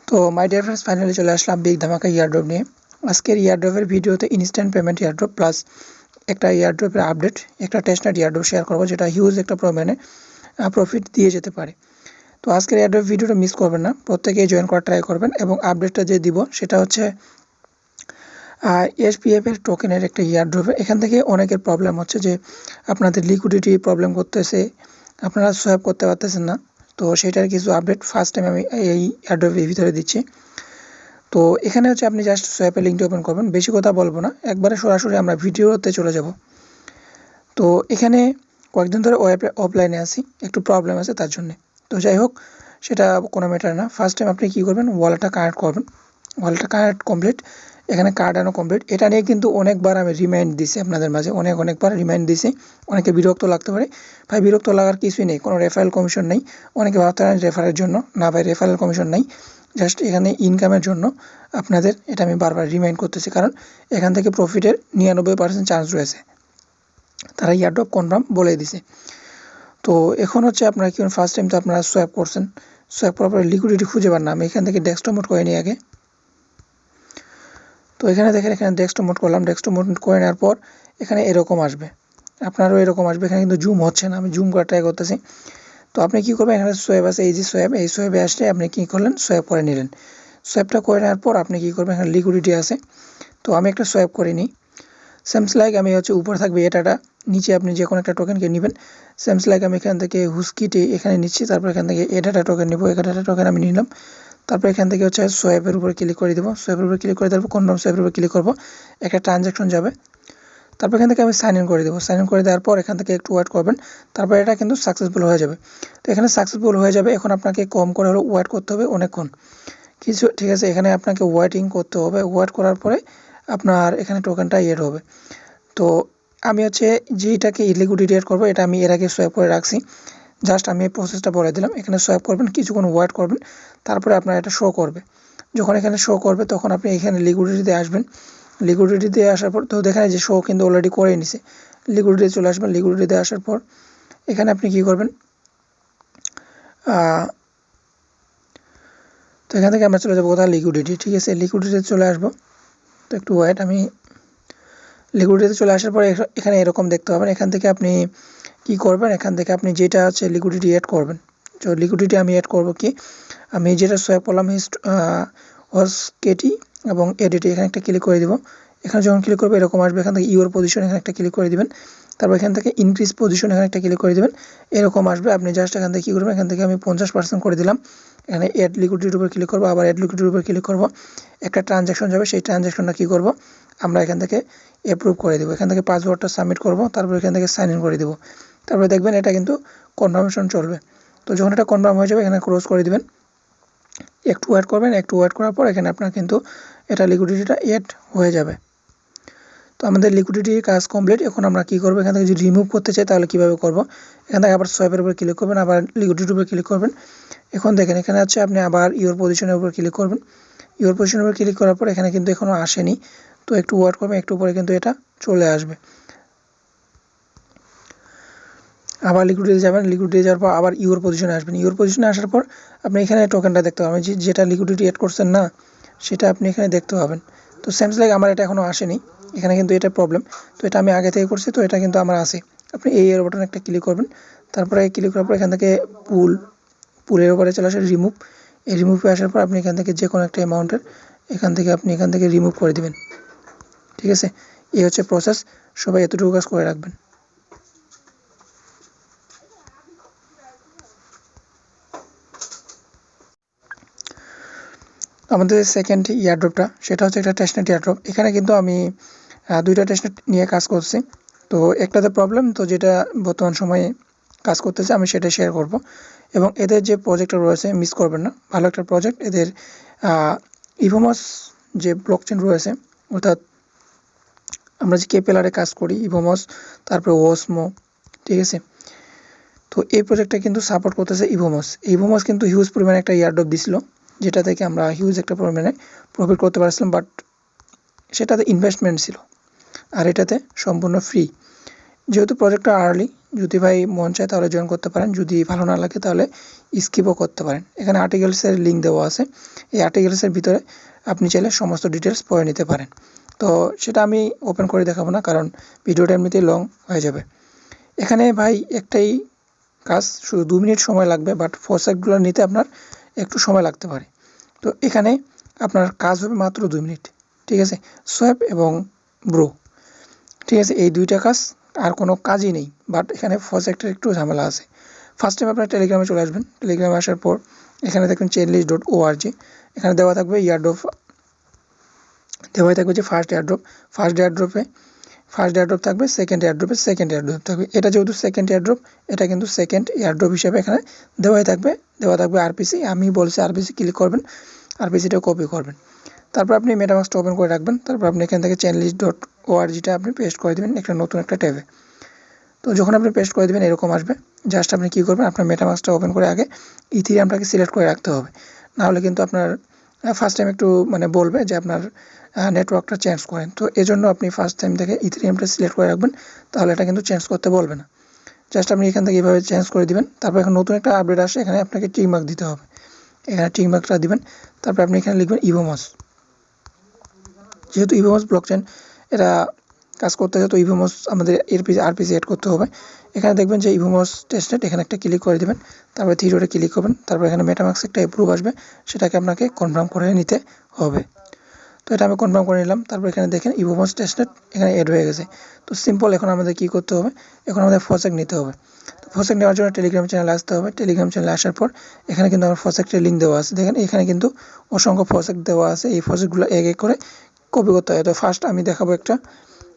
তো my dear friends, finally চলে আসলাম big ধামাকা ইয়ারড্রপ নিয়ে। আজকের ইয়ারড্রপের ভিডিওতে ইনস্ট্যান্ট পেমেন্ট ইয়ারড্রপ প্লাস একটা ইয়ারড্রপের আপডেট, একটা টেস্টনেট ইয়ারড্রপ শেয়ার করবো, যেটা হিউজ একটা পরিমাণে প্রফিট দিয়ে যেতে পারে। তো আজকের ইয়ারড্রপ ভিডিওটা মিস করবেন না, প্রত্যেকেই জয়েন করার ট্রাই করবেন। এবং আপডেটটা যে দিব সেটা হচ্ছে এসপিএফ এর টোকেনের একটা ইয়ারড্রপে। এখান থেকে অনেকের প্রবলেম হচ্ছে যে আপনাদের লিকুইডিটি প্রবলেম করতেছে, আপনারা সোয়াপ করতে পারতেছেন না। তো সেটার কিছু আপডেট ফার্স্ট টাইম আমি এই ইয়ারড্রপের ভিতরে দিচ্ছি। তো এখানে হচ্ছে আপনি জাস্ট সোয়াপের লিঙ্কটি ওপেন করবেন, বেশি কথা বলবো না, একবারে সরাসরি আমরা ভিডিওতে চলে যাব। তো এখানে কয়েকদিন ধরে অফলাইনে আসি, একটু প্রবলেম আছে তার জন্যে। তো যাই হোক, সেটা কোনো ম্যাটার না। ফার্স্ট টাইম আপনি কী করবেন, ওয়ালেটটা কানেক্ট করবেন। ওয়ালেটটা কানেক্ট কমপ্লিট, এখানে কার্ড আনো কমপ্লিট। এটা নিয়ে কিন্তু অনেকবার আমি রিমাইন্ড দিছি আপনাদের মাঝে, অনেকবার রিমাইন্ড দিছি। অনেকে বিরক্ত লাগতে পারে, ভাই বিরক্ত লাগার কিছুই নেই, কোনো রেফারেল কমিশন নেই। অনেকে ভাবতে পারেন রেফারের জন্য, না ভাই রেফারেল কমিশন নেই, জাস্ট এখানে ইনকামের জন্য আপনাদের এটা আমি বারবার রিমাইন্ড করতেছি, কারণ এখান থেকে প্রফিটের 99% চান্স রয়েছে, তারা ইয়ারড্রপ কনফার্ম বলে দিছে। তো এখন হচ্ছে আপনারা কি ফার্স্ট টাইম তো আপনারা সোয়াপ করছেন, সোয়াপ করার পরে লিকুইডিটি খুঁজে পান না। আমি এখান থেকে ডেস্কটপ মোড করে নিই আগে। তো এখানে দেখেন, এখানে ডেস্কটপ মোড করলাম। ডেস্কটপ মোড করে নেওয়ার পর এখানে এরকম আসবে, আপনারও এরকম আসবে। এখানে কিন্তু জুম হচ্ছে না, আমি জুম করার ট্রাই করতেছি। তো আপনি কী করবেন, এখানে সোয়াব আছে, এই যে সোয়াব, এই সোয়াবে আসলে আপনি কী করলেন, সোয়াব করে নিলেন। সোয়াবটা করে নেওয়ার পর আপনি কী করবেন, এখানে লিকুইডিটি আছে, তো আমি একটা সোয়াব করে নিই। সেমস লাইক আমি হচ্ছে উপরে থাকবে এটাটা, নিচে আপনি যে কোনো একটা টোকেনকে নেবেন। সেমস লাইক আমি এখান থেকে হুস্কিটি এখানে নিচ্ছি, তারপর এখান থেকে এটাটা টোকেন নেবো, এটাটা টোকেন আমি নিলাম। তারপর এখান থেকে হচ্ছে সোয়াপের উপরে ক্লিক করে দেবো, সোয়াপের উপরে ক্লিক করে দেবো, কনফার্ম সোয়াপের উপরে ক্লিক করবো, একটা ট্রানজ্যাকশন যাবে। তারপর এখান থেকে আমি সাইন ইন করে দেবো। সাইন ইন করে দেওয়ার পর এখান থেকে একটু ওয়েট করবেন, তারপর এটা কিন্তু সাকসেসফুল হয়ে যাবে। তো এখানে সাকসেসফুল হয়ে যাবে। এখন আপনাকে কম করে হলেও ওয়েট করতে হবে অনেকক্ষণ কিছু, ঠিক আছে। এখানে আপনাকে ওয়েটিং করতে হবে, ওয়েট করার পরে আপনার এখানে টোকেনটা এড হবে। তো আমি হচ্ছে যেটাকে লিকুইডিটি এড করবো, এটা আমি এর আগে সোয়াপ করে রাখছি, জাস্ট আমি এই প্রসেসটা বলে দিলাম। এখানে সোয়াপ করবেন, কিছুক্ষণ ওয়েট করবেন, তারপরে আপনার এটা শো করবে। যখন এখানে শো করবে তখন আপনি এখানে লিকুইডিটিতে আসবেন। লিকুইডিটিতে আসার পর তো দেখেন যে শো কিন্তু অলরেডি করে নিছে। লিকুইডিটিতে চলে আসবেন। লিকুইডিটিতে আসার পর এখানে আপনি কী করবেন, তো এখান থেকে আমরা চলে যাবো কোথায়, লিকুইডিটি, ঠিক আছে। লিকুইডিটিতে চলে আসবো, তো একটু ওয়েট। আমি লিকুইডিটিতে চলে আসার পর এখানে এরকম দেখতে পাবেন। এখান থেকে আপনি কি করবেন, এখান থেকে আপনি যেটা আছে লিকুইডিটি অ্যাড করবেন। তো লিকুইডিটি আমি অ্যাড করব কি, আমি যেটা সোয়াপ করলাম কেটি এবং এডিটি, এখানে একটা ক্লিক করে দিব। এখানে যখন ক্লিক করবে এরকম আসবে, এখান থেকে ইউর পজিশন এখানে একটা ক্লিক করে দিবেন। তারপর এখান থেকে ইনক্রিজ পজিশন এখানে একটা ক্লিক করে দেবেন, এরকম আসবে। আপনি জাস্ট এখান থেকে কী করবেন, এখান থেকে আমি 50% করে দিলাম। এখানে অ্যাড লিকুইডিটির উপর ক্লিক করবো, আবার অ্যাড লিকুইডিটির উপর ক্লিক করবো, একটা ট্রানজ্যাকশন যাবে। সেই ট্রানজ্যাকশনটা কী করবো, আমরা এখান থেকে অ্যাপ্রুভ করে দেবো। এখান থেকে পাসওয়ার্ডটা সাবমিট করবো, তারপর এখান থেকে সাইন ইন করে দেবো। তারপরে দেখবেন এটা কিন্তু কনফার্মেশন চলবে। তো যখন এটা কনফার্ম হয়ে যাবে এখানে ক্লোজ করে দিবেন, একটু ওয়েট করবেন। একটু ওয়েট করার পর এখানে আপনার কিন্তু এটা লিকুইডিটিটা অ্যাড হয়ে যাবে। তো আমাদের লিকুইডিটির কাজ কমপ্লিট। এখন আমরা কী করবো, এখান থেকে যদি রিমুভ করতে চাই তাহলে কীভাবে করবো, এখান থেকে আবার সোয়াপের উপর ক্লিক করবেন, আবার লিকুইডিটির উপর ক্লিক করবেন। এখন দেখেন এখানে হচ্ছে আপনি আবার ইউর পজিশনের উপর ক্লিক করবেন। ইউর পজিশনের উপর ক্লিক করার পর এখানে কিন্তু এখনও আসেনি, তো একটু ওয়েট করবেন, একটু পরে কিন্তু এটা চলে আসবে। আবার লিকুইডিটি যাবেন, লিকুইডিটি যাওয়ার পর আবার ইউর পজিশনে আসবেন। ইউর পজিশনে আসার পর আপনি এখানে টোকেনটা দেখতে পাবেন, যেটা লিকুইডিটি অ্যাড করছেন না, সেটা আপনি এখানে দেখতে পাবেন। তো সেমস লাইক আমার এটা এখনও আসেনি, এখানে কিন্তু এটা প্রবলেম। তো এটা আমি আগে থেকে করছি, তো এটা কিন্তু আমার আসে। আপনি এই এর বাটনে একটা ক্লিক করবেন, তারপরে ক্লিক করার পর এখান থেকে পুলের উপরে চলে আসে রিমুভ। এই রিমুভে আসার পর আপনি এখান থেকে যে কোনো একটা অ্যামাউন্টের এখান থেকে রিমুভ করে দেবেন, ঠিক আছে। এই হচ্ছে প্রসেস, সবাই এতটুকু কাজ করে রাখবেন। আমাদের সেকেন্ড ইয়ারড্রপটা সেটা হচ্ছে একটা টেস্টনেট ইয়ারড্রপ। এখানে কিন্তু আমি দুইটা টেস্টনেট নিয়ে কাজ করছি। তো একটাতে প্রবলেম, তো যেটা বর্তমান সময়ে কাজ করতেছে আমি সেটা শেয়ার করব। এবং এদের যে প্রজেক্টটা রয়েছে মিস করবেন না, ভালো একটা প্রজেক্ট। এদের ইভোমস যে ব্লকচেন রয়েছে, অর্থাৎ আমরা যে কেপেলারে কাজ করি, ইভোমস, তারপরে ওসমো, ঠিক আছে। তো এই প্রজেক্টটা কিন্তু সাপোর্ট করতেছে ইভোমস। ইভোমস কিন্তু হিউজ পরিমাণে একটা ইয়ারড্রপ দিছিল, যেটা থেকে আমরা হিউজ একটা পরিমাণে প্রফিট করতে পারছিলাম, বাট সেটাতে ইনভেস্টমেন্ট ছিল, আর এটাতে সম্পূর্ণ ফ্রি। যেহেতু প্রজেক্টটা আর্লি, যদি ভাই মন চায় তাহলে জয়েন করতে পারেন, যদি ভালো না লাগে তাহলে স্কিপও করতে পারেন। এখানে আর্টিকেলসের লিঙ্ক দেওয়া আছে, এই আর্টিকেলসের ভিতরে আপনি চাইলে সমস্ত ডিটেলস পড়ে নিতে পারেন। তো সেটা আমি ওপেন করে দেখাবো না, কারণ ভিডিওটা এমনিতেই লং হয়ে যাবে। এখানে ভাই একটাই কাজ, শুধু 2 মিনিট সময় লাগবে, বাট ফসেটগুলো নিতে আপনার একটু সময় লাগতে পারে। তো এখানে আপনার কাজ হবে মাত্র 2 মিনিট, ঠিক আছে। সোয়াপ এবং ব্রো, ঠিক আছে, এই দুইটা কাজ, আর কোনো কাজই নেই। বাট এখানে ফসেক্টের একটু ঝামেলা আছে। ফার্স্ট টাইম আপনার টেলিগ্রামে চলে আসবেন। টেলিগ্রামে আসার পর এখানে দেখবেন chainlist.org, এখানে দেওয়া থাকবে এয়ারড্রপ, দেওয়াই থাকবে যে ফার্স্ট এয়ারড্রপ থাকবে, সেকেন্ড এয়ারড্রপ থাকবে। এটা যেহেতু সেকেন্ড এয়ারড্রপ, এটা কিন্তু সেকেন্ড এয়ারড্রপ হিসেবে এখানে দেওয়া থাকবে আরপিসি। আমি বলছি আরপিসি ক্লিক করবেন, আরপিসিটা কপি করবেন, তারপর আপনি মেটামাস্কটা ওপেন করে রাখবেন। তারপর আপনি এখান থেকে chainlist.org-টা আপনি পেস্ট করে দেবেন একটা নতুন একটা ট্যাবে। তো যখন আপনি পেস্ট করে দেবেন এরকম আসবে। জাস্ট আপনি কী করবেন, আপনার মেটামাস্কটা ওপেন করে আগে ইথিরিয়ামটাকে সিলেক্ট করে রাখতে হবে, নাহলে কিন্তু আপনার ফার্স্ট টাইম একটু মানে বলবে যে আপনার নেটওয়ার্কটা চেঞ্জ করেন। তো এজন্য আপনি ফার্স্ট টাইম থেকে ইথিরিয়ামটা সিলেক্ট করে রাখবেন, তাহলে এটা কিন্তু চেঞ্জ করতে বলবে না। জাস্ট আপনি এখান থেকে এইভাবে চেঞ্জ করে দিবেন। তারপর এখন নতুন একটা আপডেট আসে, এখানে আপনাকে টিক মার্ক দিতে হবে, এখানে টিক মার্কটা দিবেন। তারপর আপনি এখানে লিখবেন ইভোমস, যেহেতু ইভোমস ব্লকচেন এটা কাজ করতে হয়, তো ইভোমস আমাদের আরপিসি অ্যাড করতে হবে। এখানে দেখবেন যে ইভোমস টেস্টনেট, এখানে একটা ক্লিক করে দেবেন, তারপরে থ্রি ক্লিক করবেন। তারপর এখানে মেটামাস্ক একটা অ্যাপ্রুভ আসবে, সেটাকে আপনাকে কনফার্ম করে নিতে হবে। তো এটা আমি কনফার্ম করে নিলাম। তারপর এখানে দেখেন ইভোমস টেস্টনেট এখানে অ্যাড হয়ে গেছে। তো সিম্পল, এখন আমাদের কী করতে হবে, এখন আমাদের ফসেক নিতে হবে। তো ফসেক নেওয়ার জন্য টেলিগ্রাম চ্যানেলে আসতে হবে। টেলিগ্রাম চ্যানেলে আসার পর এখানে কিন্তু আমার ফসেকটের লিঙ্ক দেওয়া আছে, দেখেন এখানে কিন্তু অসংখ্য ফসেক দেওয়া আছে। এই ফসেকগুলো এক এক করে কপি করতে হয়। তো ফার্স্ট আমি দেখাবো একটা।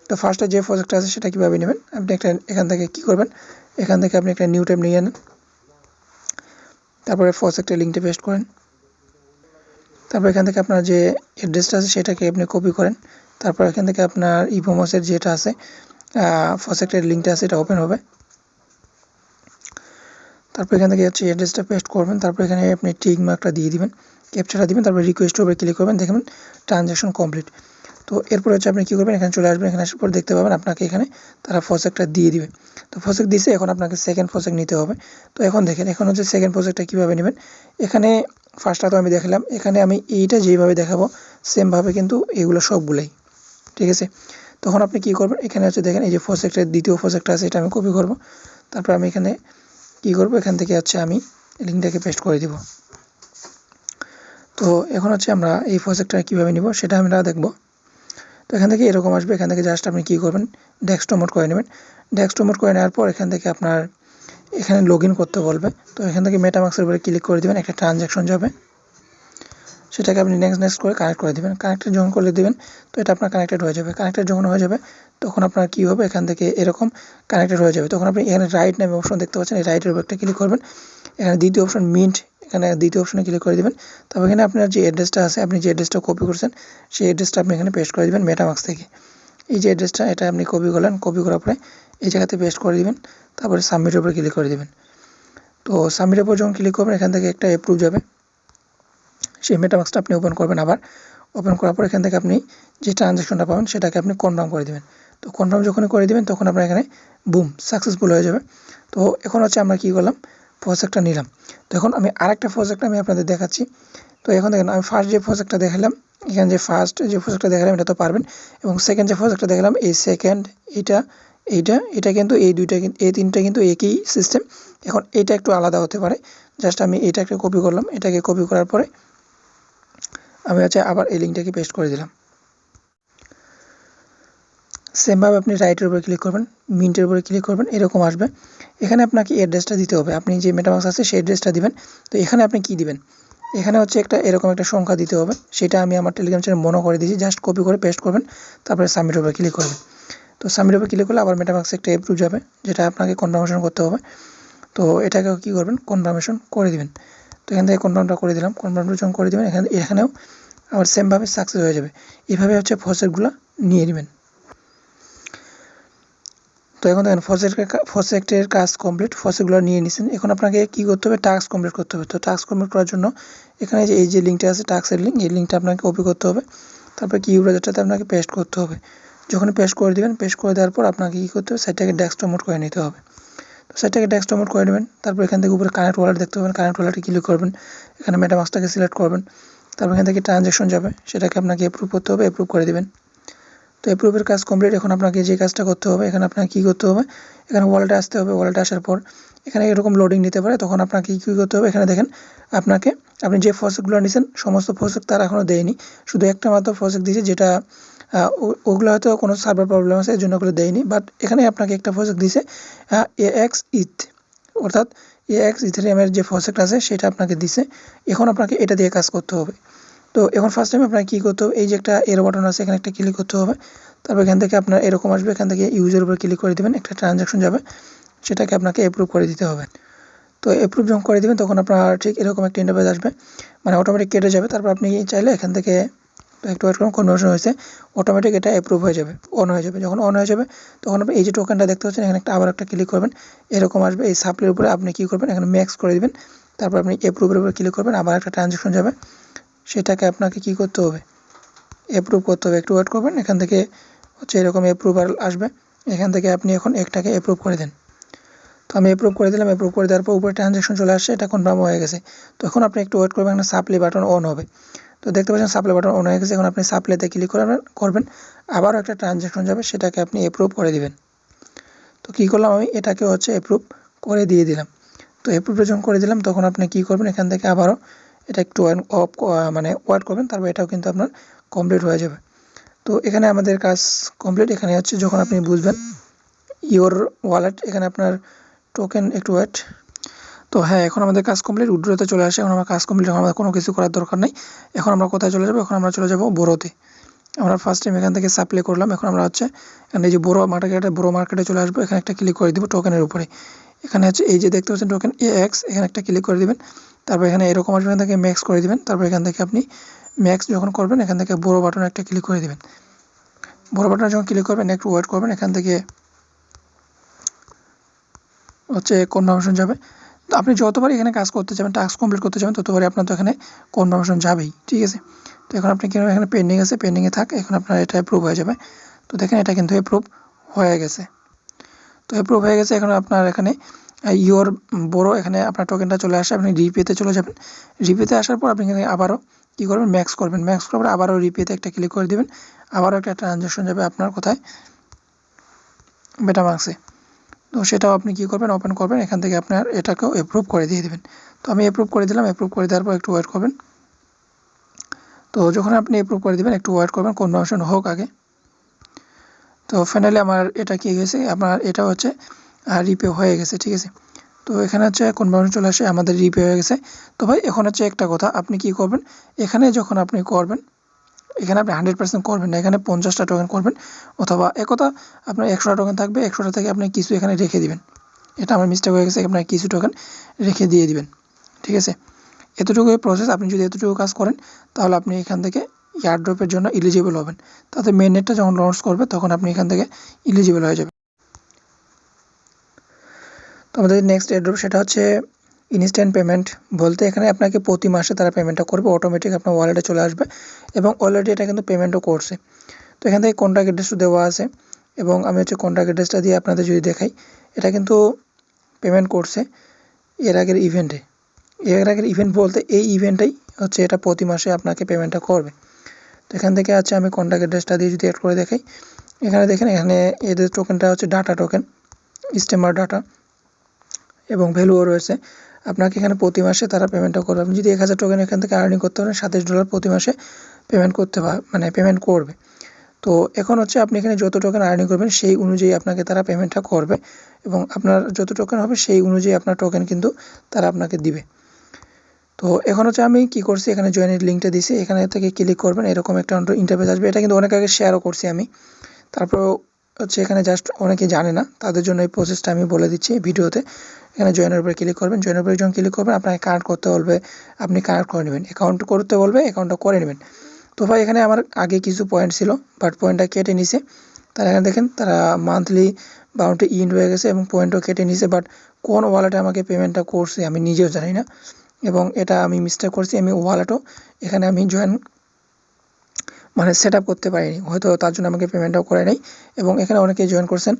তো ফার্স্টে যে প্রজেক্টটা আছে সেটা কীভাবে নেবেন, আপনি একটা এখান থেকে কী করবেন, এখান থেকে আপনি একটা নিউ ট্যাব নিয়ে আনেন, তারপরে প্রজেক্টের লিঙ্কটা পেস্ট করেন। তারপর এখান থেকে আপনার যে অ্যাড্রেসটা আছে সেটাকে আপনি কপি করেন। তারপর এখান থেকে আপনার ইভোমসের যেটা আছে প্রজেক্টের লিঙ্কটা আছে এটা ওপেন হবে। তারপর এখান থেকে হচ্ছে অ্যাড্রেসটা পেস্ট করবেন। তারপর এখানে আপনি টিক মার্কটা দিয়ে দিবেন, ক্যাপচাটা দিবেন, তারপর রিকোয়েস্টের উপরে ক্লিক করবেন, দেখবেন ট্রানজ্যাকশন কমপ্লিট। তো এরপর হচ্ছে আপনি কী করবেন, এখানে চলে আসবেন। এখানে আসার পর দেখতে পাবেন আপনাকে এখানে তারা ফসেকটা দিয়ে দিবে। তো ফসেক দিয়েছে, এখন আপনাকে সেকেন্ড ফসেক নিতে হবে। তো এখন দেখেন, এখন হচ্ছে সেকেন্ড ফসেকটা কীভাবে নেবেন। এখানে ফার্স্টটা তো আমি দেখালাম, এখানে আমি এইটা যেভাবে দেখাবো সেমভাবে কিন্তু এগুলো সবগুলোই, ঠিক আছে। তখন আপনি কী করবেন, এখানে হচ্ছে দেখেন এই যে ফসেকটার দ্বিতীয় ফসেকটা আছে, এটা আমি কপি করব। তারপর আমি এখানে কী করব, এখান থেকে হচ্ছে আমি লিঙ্কটাকে পেস্ট করে দিব। তো এখন হচ্ছে আমরা এই ফসেকটা কীভাবে নিব সেটা আমরা দেখব। তো এখান থেকে এরকম আসবে, এখান থেকে জাস্ট আপনি কী করবেন, ডেস্কটপ মোড করে নেবেন। ডেস্কটপ মোড করে নেওয়ার পর এখান থেকে আপনার এখানে লগ ইন করতে বলবে। তো এখান থেকে মেটামাস্কের উপরে ক্লিক করে দেবেন, একটা ট্রানজ্যাকশন যাবে, সেটাকে আপনি নেক্সট করে কানেক্ট করে দেবেন। কানেক্টেড যখন করে দেবেন তো এটা আপনার কানেক্টেড হয়ে যাবে। কানেক্টেড যখন হয়ে যাবে তখন আপনার কী হবে, এখান থেকে এরকম কানেক্টেড হয়ে যাবে। তখন আপনি এখানে রাইট নামে অপশন দেখতে পাচ্ছেন, এই রাইটের উপর একটা ক্লিক করবেন। এখানে দ্বিতীয় অপশন মিন্ট, এখানে দ্বিতীয় অপশনে ক্লিক করে দেবেন। তারপর এখানে আপনার যে অ্যাড্রেসটা আছে, আপনি যে অ্যাড্রেসটা কপি করছেন সেই অ্যাড্রেসটা আপনি এখানে পেস্ট করে দেবেন মেটামাস্ক থেকে। এই যে অ্যাড্রেসটা এটা আপনি কপি করলেন, কপি করার পরে এই জায়গাতে পেস্ট করে দেবেন। তারপরে সাবমিটের উপরে ক্লিক করে দেবেন। তো সাবমিটের উপর যখন ক্লিক করবেন এখান থেকে একটা অ্যাপ্রুভ যাবে, সেই মেটামাস্কটা আপনি ওপেন করবেন। আবার ওপেন করার পর এখান থেকে আপনি যে ট্রানজ্যাকশনটা পাবেন সেটাকে আপনি কনফার্ম করে দেবেন। তো কনফার্ম যখনই করে দেবেন তখন আপনার এখানে বুম সাকসেসফুল হয়ে যাবে। তো এখন হচ্ছে আমরা কী করলাম, প্রজেক্টটা নিলাম। তো এখন আমি আরেকটা প্রজেক্ট আমি আপনাদের দেখাচ্ছি। তো এখন দেখেন আমি ফার্স্ট যে প্রজেক্টটা দেখালাম, এখানে যে ফার্স্ট যে প্রজেক্টটা দেখালাম এটা তো পারবেন, এবং সেকেন্ড যে প্রজেক্টটা দেখালাম এই সেকেন্ড এটা কিন্তু এই দুইটা এই তিনটা কিন্তু একই সিস্টেম। এখন এটা একটু আলাদা হতে পারে। জাস্ট আমি এটাকে কপি করলাম, এটাকে কপি করার পরে আমি হচ্ছে আবার এই লিঙ্কটাকে পেস্ট করে দিলাম। সেমভাবে আপনি রাইটের উপরে ক্লিক করবেন, মিন্টের উপরে ক্লিক করবেন, এরকম আসবে। এখানে আপনাকে অ্যাড্রেসটা দিতে হবে, আপনি যে মেটামাস্ক আছে সেই অ্যাড্রেসটা দিবেন। তো এখানে আপনি কি দিবেন, এখানে হচ্ছে একটা এরকম একটা সংখ্যা দিতে হবে, সেটা আমি আমার টেলিগ্রাম চ্যানেল মনে করে দিয়েছি। জাস্ট কপি করে পেস্ট করবেন, তারপরে সাবমিটের উপরে ক্লিক করবেন। তো সাবমিটের উপরে ক্লিক করলে আবার মেটামাস্কে একটা অ্যাপ্রুভ যাবে, যেটা আপনাকে কনফার্মেশন করতে হবে। তো এটাকেও কী করবেন, কনফার্মেশন করে দিবেন। তো এখান থেকে কনফার্মটা করে দিলাম, কনফার্মটা যখন করে দেবেন এখানেও আবার সেমভাবে সাকসেস হয়ে যাবে। এভাবে হচ্ছে ফসেটগুলো নিয়ে নেবেন। তো এখন দেখেন ফসেক্টের কাজ কমপ্লিট, ফসেটগুলো নিয়ে নিছেন। এখন আপনাকে কী করতে হবে, টাস্ক কমপ্লিট করতে হবে। তো টাস্ক কমপ্লিট করার জন্য এখানে যে এই যে লিঙ্কটা আছে টাস্কের লিঙ্ক, এই লিঙ্কটা আপনাকে কপি করতে হবে। তারপরে কি ইউজারটাতে আপনাকে পেস্ট করতে হবে। যখন পেস্ট করে দিবেন, পেস্ট করে দেওয়ার পর আপনাকে কী করতে হবে, সাইটটাকে ডেস্কটপ মোড করে নিতে হবে। তো সাইটটাকে ডেস্কটপ মোড করে নেবেন। তারপর এখান থেকে উপরে কানেক্ট ওয়ালেট দেখতে পাবেন, কানেক্ট ওয়ালেটে ক্লিক করবেন, এখানে মেটামাস্কটাকে সিলেক্ট করবেন। তারপর এখান থেকে ট্রানজ্যাকশন যাবে, সেটাকে আপনাকে অ্যাপ্রুভ করতে হবে, অ্যাপ্রুভ করে দিবেন। তো অ্যাপ্রুভের কাজ কমপ্লিট। এখন আপনাকে যে কাজটা করতে হবে, এখানে আপনাকে কী করতে হবে, এখানে ওয়ালেটে আসতে হবে। ওয়ালেটে আসার পর এখানে এরকম লোডিং নিতে পারে, তখন আপনাকে কী করতে হবে, এখানে দেখেন আপনি যে প্রসেসগুলো নিয়েছেন সমস্ত প্রসেস তারা এখনও দেয়নি, শুধু একটা মাত্র প্রসেস দিয়েছে, যেটা ওগুলো হয়তো কোনো সার্ভার প্রবলেম আছে, এর জন্য ওগুলো দেয়নি। বাট এখানে আপনাকে একটা প্রজেক্ট দিছে AX ইথ, অর্থাৎ AX ইথেরিয়ামের যে প্রজেক্ট আছে সেটা আপনাকে দিছে। এখন আপনাকে এটা দিয়ে কাজ করতে হবে। তো এখন ফার্স্ট টাইম আপনাকে কী করতে হবে, এই যে একটা এরো বাটন আছে, এখানে একটা ক্লিক করতে হবে। তারপর এখান থেকে আপনার এরকম আসবে, এখান থেকে ইউজের উপর ক্লিক করে দেবেন, একটা ট্রানজ্যাকশন যাবে, সেটাকে আপনাকে অ্যাপ্রুভ করে দিতে হবে। তো অ্যাপ্রুভ যখন করে দেবেন তখন আপনার ঠিক এরকম একটা ইন্টারফেস আসবে, মানে অটোমেটিক কেটে যাবে। তারপর আপনি চাইলে এখান থেকে একটু ওয়েট করুন, কনভার্সন হয়েছে, অটোমেটিক এটা অ্যাপ্রুভ হয়ে যাবে, অন হয়ে যাবে। যখন অন হয়ে যাবে তখন আপনি এই যে টোকেনটা দেখতে পাচ্ছেন, এখানে আবার একটা ক্লিক করবেন, এরকম আসবে। এই সাপ্লির উপরে আপনি কী করবেন, এখানে ম্যাক্স করে দেবেন। তারপর আপনি অ্যাপ্রুভের উপরে ক্লিক করবেন, আবার একটা ট্রানজ্যাকশন যাবে, সেটাকে আপনাকে কী করতে হবে, অ্যাপ্রুভ করতে হবে। একটু ওয়েট করবেন, এখান থেকে হচ্ছে এরকম অ্যাপ্রুভাল আসবে, এখান থেকে আপনি এখন একটাকে অ্যাপ্রুভ করে দেন। তো আমি অ্যাপ্রুভ করে দিলাম। অ্যাপ্রুভ করে দেওয়ার পর উপরে ট্রানজ্যাকশন চলে আসছে, এটা কনফার্ম হয়ে গেছে। তো এখন আপনি একটু ওয়েট করবেন, এখানে সাপ্লি বাটন অন হবে। তো দেখতে পাচ্ছেন সাপ্লাই বাটন অন হয়ে গেছে। এখন আপনি সাপ্লাইতে ক্লিক করবেন, আবারও একটা ট্রানজ্যাকশন যাবে, সেটাকে আপনি অ্যাপ্রুভ করে দিবেন। তো কী করলাম, আমি এটাকে হচ্ছে অ্যাপ্রুভ করে দিয়ে দিলাম। তো অ্যাপ্রুভটা যখন করে দিলাম তখন আপনি কী করবেন, এখান থেকে আবারও এটা একটু মানে ওয়েট করবেন, তারপর এটাও কিন্তু আপনার কমপ্লিট হয়ে যাবে। তো এখানে আমাদের কাজ কমপ্লিট। এখানে হচ্ছে যখন আপনি বুঝবেন ইওর ওয়ালেট, এখানে আপনার টোকেন, একটু ওয়েট। তো হ্যাঁ, এখন আমাদের কাজ কমপ্লিট, উইথড্রতে চলে আসে। এখন আমার কাজ কমপ্লিট, এখন আমাদের কোনো কিছু করার দরকার নেই। এখন আমরা কোথায় চলে যাবো, এখন আমরা চলে যাবো বোরোতে। আমরা ফার্স্ট টাইম এখান থেকে সাপ্লাই করলাম, এখন আমরা হচ্ছে এখানে এই যে বড়ো মার্কেটে চলে আসবো, এখানে একটা ক্লিক করে দিব টোকেনের উপরে। এখানে হচ্ছে এই যে দেখতে পাচ্ছেন টোকেন AX, এখানে একটা ক্লিক করে দিবেন। তারপর এখানে এরকম আসবে, এখান থেকে ম্যাক্স করে দিবেন। তারপর এখান থেকে আপনি ম্যাক্স যখন করবেন, এখান থেকে বড়ো বাটনে একটা ক্লিক করে দিবেন। বড়ো বাটনে যখন ক্লিক করবেন, একটু ওয়েট করবেন, এখান থেকে হচ্ছে কনফার্মেশন যাবে। তো আপনি যতবার এখানে কাজ করতে যাবেন, টাস্ক কমপ্লিট করতে যাবেন, ততবারই আপনার তো এখানে কনফার্মেশন যাবেই, ঠিক আছে। তো এখন আপনি কিভাবে, এখানে পেন্ডিং আছে, পেন্ডিংয়ে থাক, এখন আপনার এটা অ্যাপ্রুভ হয়ে যাবে। তো দেখেন এটা কিন্তু অ্যাপ্রুভ হয়ে গেছে। তো অ্যাপ্রুভ হয়ে গেছে। এখন আপনার এখানে ইওর বড়, এখানে আপনার টোকেনটা চলে আসে, আপনি রিপেতে চলে যাবেন। রিপেতে আসার পর আপনি এখানে আবারও কী করবেন, ম্যাক্স করবেন। ম্যাক্স করার পর আবারও রিপেতে একটা ক্লিক করে দেবেন, আবারও একটা ট্রানজ্যাকশন যাবে আপনার কোথায়, মেটামাস্কে। তো সেটাও আপনি কী করবেন, ওপেন করবেন, এখান থেকে আপনার এটাকেও অ্যাপ্রুভ করে দিয়ে দেবেন। তো আমি অ্যাপ্রুভ করে দিলাম। অ্যাপ্রুভ করে দেওয়ার পর একটু ওয়েট করবেন। তো যখন আপনি অ্যাপ্রুভ করে দেবেন, একটু ওয়েট করবেন, কনফার্মেশন হোক আগে। তো ফাইনালি আমার এটা কী গেছে, আপনার এটা হচ্ছে রিপে হয়ে গেছে, ঠিক আছে। তো এখানে হচ্ছে কনফার্মেশন চলে আসে, আমাদের রিপে হয়ে গেছে। তো ভাই এখন হচ্ছে একটা কথা, আপনি কী করবেন, এখানে যখন আপনি করবেন, এখানে আপনি 100% করবেন না, এখানে 50টা টোকেন করবেন, অথবা একথা আপনার 100টা টোকেন থাকবে, 100টা থেকে আপনি কিছু এখানে রেখে দিবেন। এটা আমার মিস্টেক হয়ে গেছে, আপনার কিছু টোকেন রেখে দিয়ে দিবেন, ঠিক আছে। এতটুকুই প্রসেস। আপনি যদি এতটুকু কাজ করেন তাহলে আপনি এখান থেকে এয়ারড্রপের জন্য ইলিজিবল হবেন। তাতে মেইননেটটা যখন লঞ্চ করবে তখন আপনি এখান থেকে ইলিজিবল হয়ে যাবেন। তো আমাদের নেক্সট এয়ারড্রপ সেটা হচ্ছে ইনস্ট্যান্ট পেমেন্ট বলতে, এখানে আপনাকে প্রতি মাসে তারা পেমেন্টটা করবে, অটোমেটিক আপনার ওয়ালেটে চলে আসবে, এবং অলরেডি এটা কিন্তু পেমেন্টও করছে। তো এখান থেকে কন্ট্যাক্ট অ্যাড্রেসও দেওয়া আছে, এবং আমি হচ্ছে কন্ট্যাক্ট অ্যাড্রেসটা দিয়ে আপনাদের যদি দেখাই, এটা কিন্তু পেমেন্ট করছে এর আগের ইভেন্টে। এর আগের ইভেন্ট বলতে এই ইভেন্টটাই হচ্ছে, এটা প্রতি মাসে আপনাকে পেমেন্টটা করবে। তো এখান থেকে আছে, আমি কন্ট্যাক্ট অ্যাড্রেসটা দিয়ে যদি অ্যাড করে দেখাই, এখানে দেখেন, এখানে এদের টোকেনটা হচ্ছে ডাটা টোকেন, স্টেমার ডাটা, এবং ভ্যালুও রয়েছে। আপনাকে এখানে প্রতি মাসে তারা পেমেন্টটা করবে। আপনি যদি 1000 টোকেন এখান থেকে আর্নিং করতে পারেন, $27 প্রতি মাসে পেমেন্ট করতে মানে পেমেন্ট করবে। তো এখন হচ্ছে আপনি এখানে যত টোকেন আর্নিং করবেন সেই অনুযায়ী আপনাকে তারা পেমেন্টটা করবে, এবং আপনার যত টোকেন হবে সেই অনুযায়ী আপনার টোকেন কিন্তু তারা আপনাকে দিবে। তো এখন হচ্ছে আমি কী করছি, এখানে জয়েনের লিঙ্কটা দিছি, এখানে থেকে ক্লিক করবেন, এরকম একটা ইন্টারফেস আসবে। এটা কিন্তু অনেক আগে শেয়ারও করছি আমি। তারপর হচ্ছে এখানে জাস্ট অনেকে জানে না, তাদের জন্য এই প্রসেসটা আমি বলে দিচ্ছি ভিডিওতে। এখানে জয়েনের উপরে ক্লিক করবেন, জয়েনের উপরে যখন ক্লিক করবেন আপনাকে কানেক্ট করতে বলবে, আপনি কানেক্ট করে নেবেন, অ্যাকাউন্ট করতে বলবে, অ্যাকাউন্টটা করে নেবেন। তো ভাই এখানে আমার আগে কিছু পয়েন্ট ছিল, বাট পয়েন্টটা কেটে নিছে। তারা এখানে দেখেন, তারা মান্থলি বাউন্টি ইন হয়ে গেছে, এবং পয়েন্টও কেটে নিছে, বাট কোন ওয়ালেটে আমাকে পেমেন্টটা করছে আমি নিজেও জানি না, এবং এটা আমি মিস্টেক করছি। আমি ওয়ালেটও এখানে আমি মানে সেট আপ করতে পারিনি, হয়তো তার জন্য আমাকে পেমেন্টটাও করে নাই। এবং এখানে অনেকেই জয়েন করছেন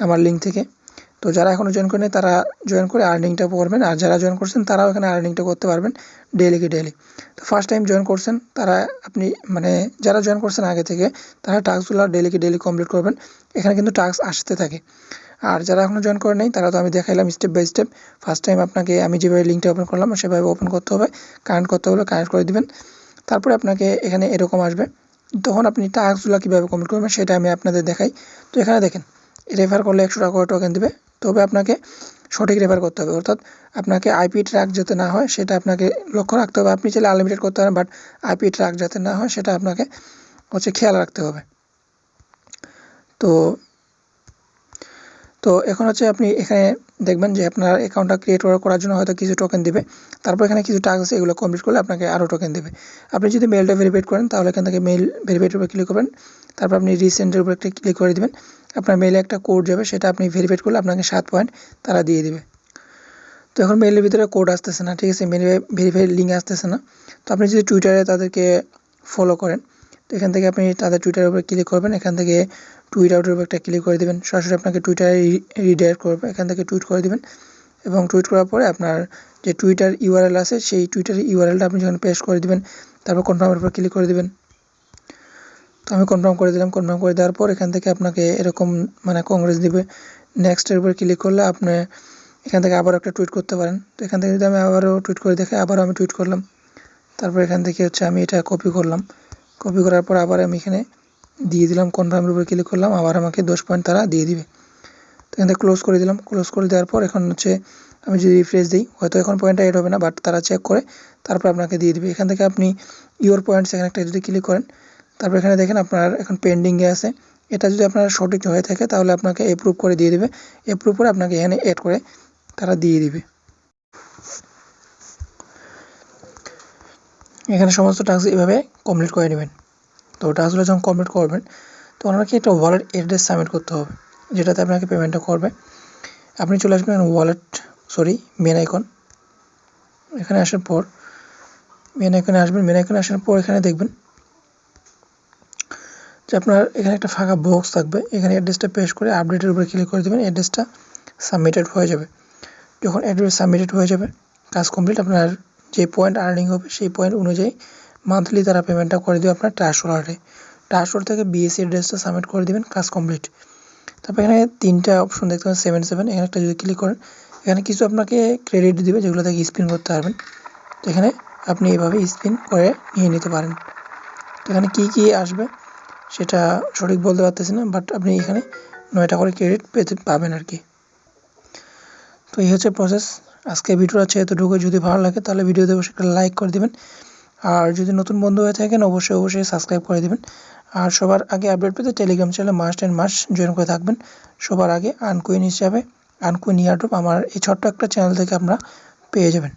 আমার লিঙ্ক থেকে। তো যারা এখনও জয়েন করেনি তারা জয়েন করে আর্নিংটা করবেন, আর যারা জয়েন করছেন তারাও এখানে আর্নিংটা করতে পারবেন ডেইলি। তো ফার্স্ট টাইম জয়েন করছেন তারা আপনি মানে যারা জয়েন করছেন আগে থেকে তারা টাস্কগুলো ডেইলি কমপ্লিট করবেন। এখানে কিন্তু টাস্ক আসতে থাকে। আর যারা এখনও জয়েন করে নাই তারা তো আমি দেখাইলাম step by step. First time আপনাকে আমি যেভাবে লিঙ্কটা ওপেন করলাম সেভাবে ওপেন করতে হবে, কানেক্ট করতে হলে কানেক্ট করে দিবেন। তারপরে আপনাকে এখানে এরকম আসবে, তখন আপনি টাস্কগুলো কীভাবে কমপ্লিট করবেন সেটা আমি আপনাদের দেখাই। তো এখানে দেখেন রেফার করলে 100 টাকা করে টোকেন দেবে, তবে আপনাকে সঠিক রেফার করতে হবে, অর্থাৎ আপনাকে আইপি ট্র্যাক যাতে না হয় সেটা আপনাকে লক্ষ্য রাখতে হবে। আপনি চাইলে আনলিমিটেড করতে পারেন, বাট আইপি ট্র্যাক যাতে না হয় সেটা আপনাকে খেয়াল রাখতে হবে। তো তো এখন আপনি এখানে দেখবেন যে আপনার অ্যাকাউন্টটা ক্রিয়েট করার জন্য হয়তো কিছু টোকেন দেবে। তারপর এখানে কিছু টাস্ক আছে, এগুলো কমপ্লিট করলে আপনাকে আরও টোকেন দেবে। আপনি যদি মেলটা ভেরিফাইড করেন তাহলে এখান থেকে মেল ভেরিফাইডের উপর ক্লিক করবেন, তারপর আপনি রিসেন্ডের উপর একটা ক্লিক করে দেবেন। আপনার মেলে একটা কোড যাবে, সেটা আপনি ভেরিফাইড করলে আপনাকে 7 পয়েন্ট তারা দিয়ে দেবে। তো এখন মেলের ভিতরে কোড আসতেছে না, ঠিক আছে, মেলে ভেরিফাইড লিঙ্ক আসতেছে না। তো আপনি যদি টুইটারে তাদেরকে ফলো করেন, তো এখান থেকে আপনি তাদের টুইটারের উপরে ক্লিক করবেন, এখান থেকে টুইট আউটের উপর একটা ক্লিক করে দেবেন, সরাসরি আপনাকে টুইটারে রিডাইরেক্ট করবে, এখান থেকে টুইট করে দেবেন। এবং টুইট করার পরে আপনার যে টুইটার ইউআরএল আছে সেই টুইটারের ইউআরএলটা আপনি যখন পেস্ট করে দেবেন, তারপর কনফার্মের উপর ক্লিক করে দেবেন। তো আমি কনফার্ম করে দিলাম। কনফার্ম করে দেওয়ার পর এখান থেকে আপনাকে এরকম কংগ্রেস দিবে। নেক্সটের উপর ক্লিক করলে আপনি এখান থেকে আবার একটা টুইট করতে পারেন। তো এখান থেকে যদি আমি আবারও টুইট করে দেখাই, আবারও আমি টুইট করলাম। তারপর এখান থেকে আমি এটা কপি করলাম। কপি করার পর আবার আমি এখানে দিয়ে দিলাম, কনফার্মের উপর ক্লিক করলাম, আবার আমাকে 10 পয়েন্ট তারা দিয়ে দিবে। তো এখান থেকে ক্লোজ করে দিলাম। ক্লোজ করে দেওয়ার পর এখন আমি যদি রিফ্রেশ দিই, হয়তো এখন পয়েন্টটা এড হবে না, বাট তারা চেক করে তারপর আপনাকে দিয়ে দিবে। এখান থেকে আপনি ইওর পয়েন্টস এখানে একটা যদি ক্লিক করেন, তারপর এখানে দেখেন আপনার এখন পেন্ডিংয়ে আছে। এটা যদি আপনার সঠিক হয়ে থাকে তাহলে আপনাকে অ্যাপ্রুভ করে দিয়ে দেবে। অ্যাপ্রুভ করে আপনাকে এখানে অ্যাড করে তারা দিয়ে দিবে। এখানে সমস্ত টাস্ক এভাবে কমপ্লিট করে নেবেন। তো টাস্কগুলো যখন কমপ্লিট করবেন তখন আপনাকে একটা ওয়ালেট অ্যাড্রেস সাবমিট করতে হবে, যেটাতে আপনাকে পেমেন্টটা করবে। আপনি চলে আসবেন মেন আইকন। এখানে আসার পর মেন আইকনে আসবেন। মেন আইকনে আসার পর এখানে দেখবেন যে আপনার এখানে একটা ফাঁকা বক্স থাকবে, এখানে অ্যাড্রেসটা পেস্ট করে আপডেটের উপরে ক্লিক করে দেবেন। অ্যাড্রেসটা সাবমিটেড হয়ে যাবে। যখন অ্যাড্রেস সাবমিটেড হয়ে যাবে, কাজ কমপ্লিট। আপনার যে পয়েন্ট আর্নিং হবে সেই পয়েন্ট অনুযায়ী মান্থলি তারা পেমেন্টটা করে দেবে আপনার ট্রাস্ট ওয়ালেটে। ট্রাস্ট ওয়ালেট থেকে বিএসসি অ্যাড্রেসটা সাবমিট করে দেবেন, কাজ কমপ্লিট। তারপর এখানে 3টা অপশন দেখতে পাবেন 7 এখানে একটা যদি ক্লিক করেন, এখানে কিছু আপনাকে ক্রেডিট দিবে যেগুলো থেকে স্পিন করতে পারবেন। তো এখানে আপনি এভাবে স্পিন করে নিয়ে নিতে পারেন। তো এখানে কী আসবে সেটা সঠিক বলতে পারতেছি না, বাট আপনি এখানে 9টা করে ক্রেডিট পাবেন আর কি। তো এই হচ্ছে প্রসেস। আজকে ভিডিওটা আছে এতটুকু। যদি ভালো লাগে তাহলে ভিডিওতে অবশ্যই একটা লাইক করে দেবেন, আর যদি নতুন বন্ধু হয়ে থাকেন অবশ্যই সাবস্ক্রাইব করে দেবেন। আর সবার আগে আপডেট পেতে টেলিগ্রাম চ্যানেলে মাস্ট জয়েন করে থাকবেন। সবার আগে আনকয়েন এয়ারড্রপ আমার এই ছোট্ট একটা চ্যানেল থেকে আপনারা পেয়ে যাবেন।